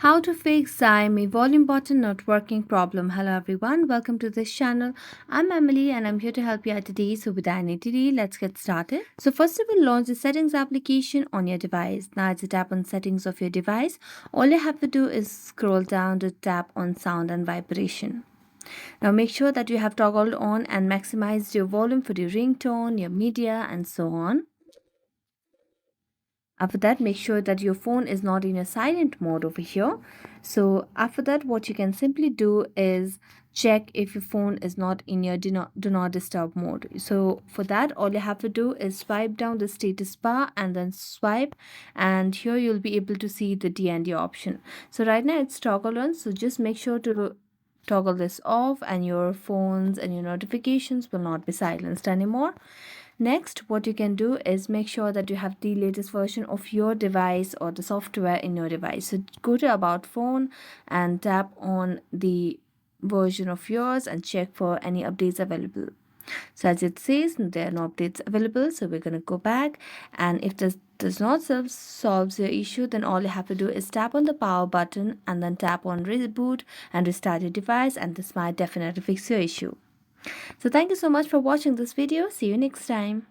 How to fix Xiaomi volume button not working problem. Hello everyone, welcome to this channel. I'm Emily and I'm here to help you out today. So without any delay, let's get started. So first of all, launch the settings application on your device. Now as you tap on settings of your device, all you have to do is scroll down to tap on sound and vibration. Now make sure that you have toggled on and maximized your volume for your ringtone, your media and so on. After that, make sure that your phone is not in a silent mode over here. So after that, what you can simply do is check if your phone is not in your do not disturb mode. So for that, all you have to do is swipe down the status bar and then swipe, and here you'll be able to see the DND option. So right now it's toggle on, so just make sure to toggle this off and your phones and your notifications will not be silenced anymore. Next, what you can do is make sure that you have the latest version of your device or the software in your device. So go to About Phone and tap on the version of yours and check for any updates available. So as it says, there are no updates available. So we're going to go back, and if this does not solve your issue, then all you have to do is tap on the power button and then tap on reboot and restart your device, and this might definitely fix your issue. So thank you so much for watching this video. See you next time.